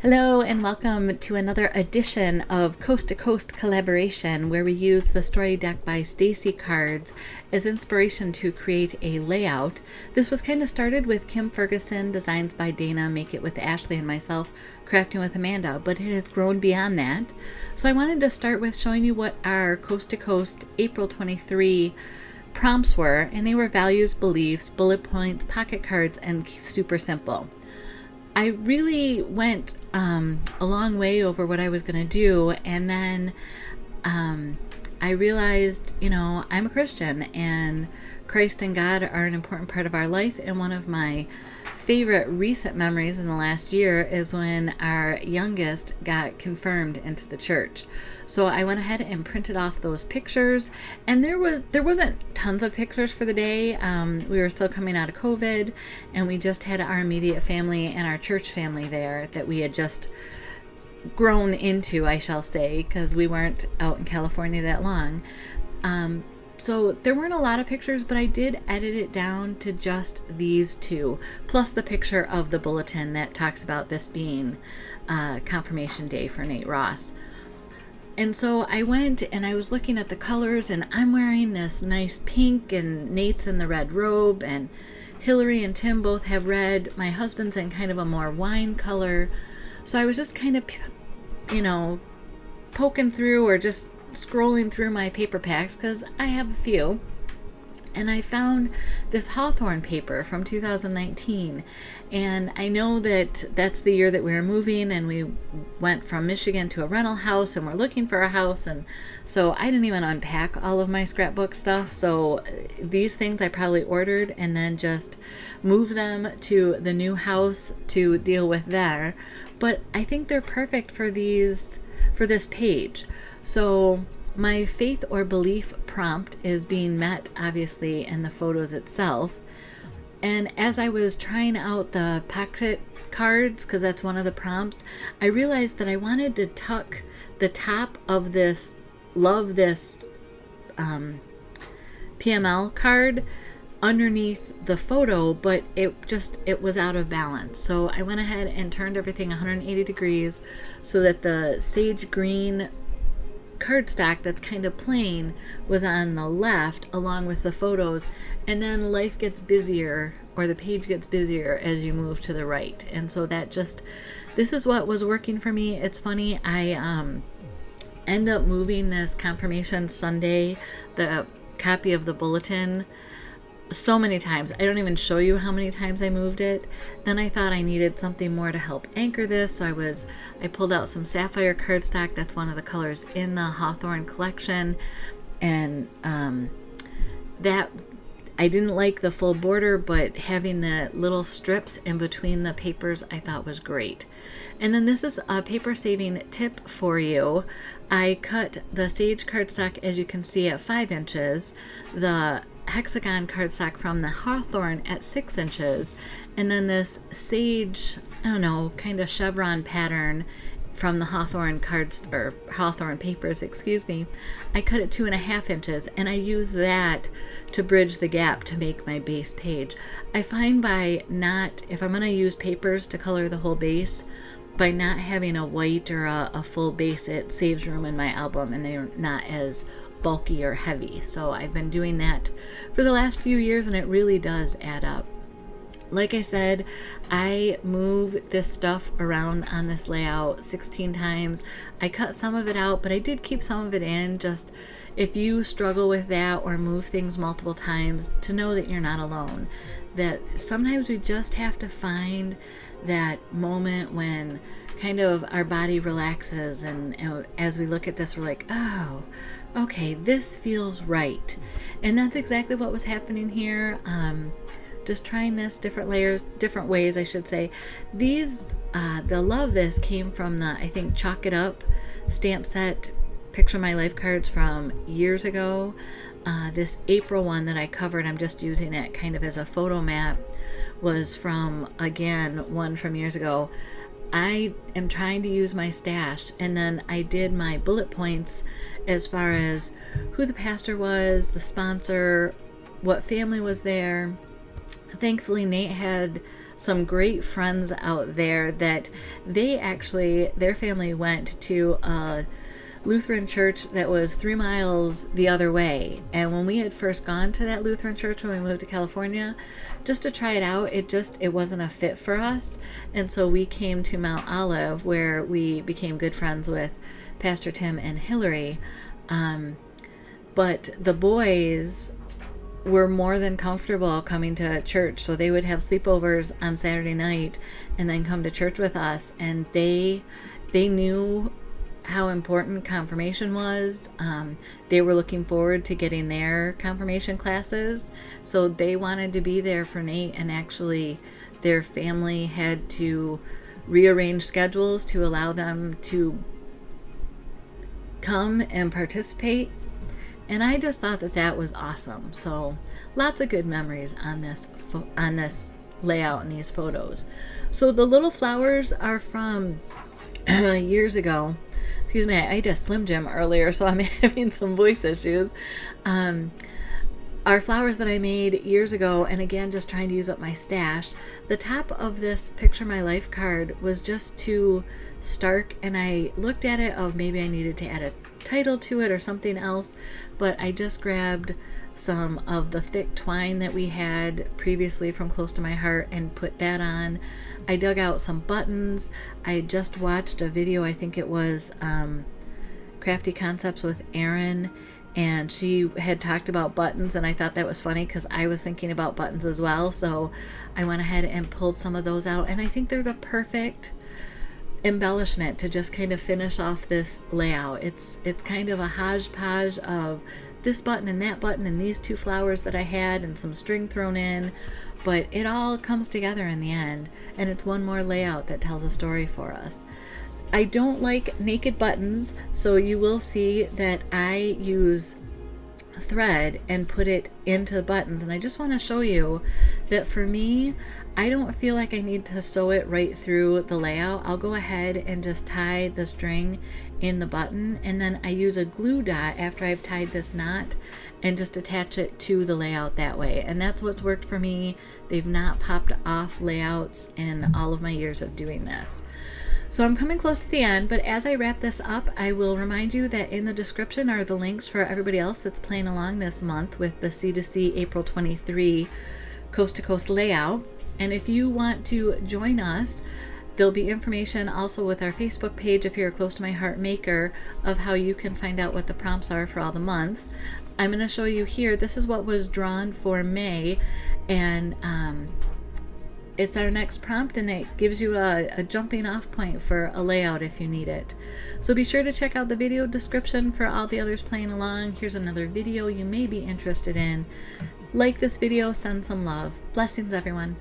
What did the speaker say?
Hello and welcome to another edition of Coast to Coast Collaboration, where we use the Story Deck by Stacy cards as inspiration to create a layout. This was kind of started with Kim Ferguson, Designs by Dana, Make It with Ashley, and myself, Crafting with Amanda, but it has grown beyond that. So I wanted to start with showing you what our Coast to Coast April 23 prompts were, and they were values, beliefs, bullet points, pocket cards, and super simple. I really went a long way over what I was going to do, and then I realized, I'm a Christian, and Christ and God are an important part of our life, and one of my favorite recent memories in the last year is when our youngest got confirmed into the church. So I went ahead and printed off those pictures, and there wasn't tons of pictures for the day. We were still coming out of COVID, and we just had our immediate family and our church family there that we had just grown into, I shall say, because we weren't out in California that long. So there weren't a lot of pictures, but I did edit it down to just these two, plus the picture of the bulletin that talks about this being confirmation day for Nate Ross. And so I went and I was looking at the colors, and I'm wearing this nice pink, and Nate's in the red robe, and Hillary and Tim both have red. My husband's in kind of a more wine color. So I was just kind of, poking through or just scrolling through my paper packs, because I have a few, and I found this Hawthorne paper from 2019, and I know that that's the year that we were moving, and we went from Michigan to a rental house, and we're looking for a house, and so I didn't even unpack all of my scrapbook stuff. So these things I probably ordered and then just moved them to the new house to deal with there, but I think they're perfect for this page. So my faith or belief prompt is being met, obviously, in the photos itself. And as I was trying out the pocket cards, because that's one of the prompts, I realized that I wanted to tuck the top of this Love This PML card underneath the photo, but it was out of balance. So I went ahead and turned everything 180 degrees so that the sage green cardstock that's kind of plain was on the left along with the photos, and then life gets busier, or the page gets busier as you move to the right. And so this is what was working for me. It's funny, I end up moving this confirmation Sunday, the copy of the bulletin, so many times. I don't even show you how many times I moved it. Then I thought I needed something more to help anchor this, so I pulled out some sapphire cardstock. That's one of the colors in the Hawthorne collection, and that I didn't like the full border, but having the little strips in between the papers I thought was great. And then this is a paper saving tip for you. I cut the sage cardstock, as you can see, at 5 inches, the hexagon cardstock from the Hawthorne at 6 inches, and then this sage, kind of chevron pattern from the Hawthorne Hawthorne papers, I cut it 2.5 inches, and I use that to bridge the gap to make my base page. I find if I'm going to use papers to color the whole base, by not having a white or a full base, it saves room in my album, and they're not as bulky or heavy. So I've been doing that for the last few years, and it really does add up. Like I said, I move this stuff around on this layout 16 times. I cut some of it out, but I did keep some of it in. Just if you struggle with that or move things multiple times, to know that you're not alone. That sometimes we just have to find that moment when kind of our body relaxes, and as we look at this, we're like, oh, okay, this feels right. And that's exactly what was happening here. Just trying this, different layers, different ways, I should say. These, the Love This came from the, I think, Chalk It Up stamp set, Picture My Life cards from years ago. This April one that I covered, I'm just using it kind of as a photo map, was from, again, one from years ago. I am trying to use my stash, and then I did my bullet points as far as who the pastor was, the sponsor, what family was there. Thankfully, Nate had some great friends out there that their family went to a Lutheran church that was 3 miles the other way. And when we had first gone to that Lutheran church when we moved to California, just to try it out, it wasn't a fit for us. And so we came to Mount Olive, where we became good friends with Pastor Tim and Hillary. But the boys were more than comfortable coming to church, so they would have sleepovers on Saturday night and then come to church with us. And they knew how important confirmation was. They were looking forward to getting their confirmation classes, so they wanted to be there for Nate. And actually their family had to rearrange schedules to allow them to come and participate. And I just thought that was awesome. So lots of good memories on this layout and these photos. So the little flowers are from years ago. Excuse me, I ate a Slim Jim earlier, so I'm having some voice issues. Are flowers that I made years ago, and again, just trying to use up my stash. The top of this Picture My Life card was just too stark, and I looked at it of maybe I needed to add a title to it or something else, but I just grabbed some of the thick twine that we had previously from Close to My Heart and put that on. I dug out some buttons. I just watched a video, I think it was Crafty Concepts with Erin, and she had talked about buttons, and I thought that was funny because I was thinking about buttons as well. So I went ahead and pulled some of those out, and I think they're the perfect embellishment to just kind of finish off this layout. It's kind of a hodgepodge of this button and that button and these 2 flowers that I had and some string thrown in, but it all comes together in the end, and it's one more layout that tells a story for us. I don't like naked buttons, so you will see that I use thread and put it into the buttons. And I just want to show you that for me, I don't feel like I need to sew it right through the layout. I'll go ahead and just tie the string in the button, and then I use a glue dot after I've tied this knot and just attach it to the layout that way. And that's what's worked for me. They've not popped off layouts in all of my years of doing this. So I'm coming close to the end, but as I wrap this up, I will remind you that in the description are the links for everybody else that's playing along this month with the C2C April 23 Coast to Coast layout. And if you want to join us, there'll be information also with our Facebook page if you're a Close to My Heart maker of how you can find out what the prompts are for all the months. I'm going to show you here, this is what was drawn for May, and it's our next prompt, and it gives you a jumping off point for a layout if you need it. So be sure to check out the video description for all the others playing along. Here's another video you may be interested in. Like this video, send some love. Blessings, everyone.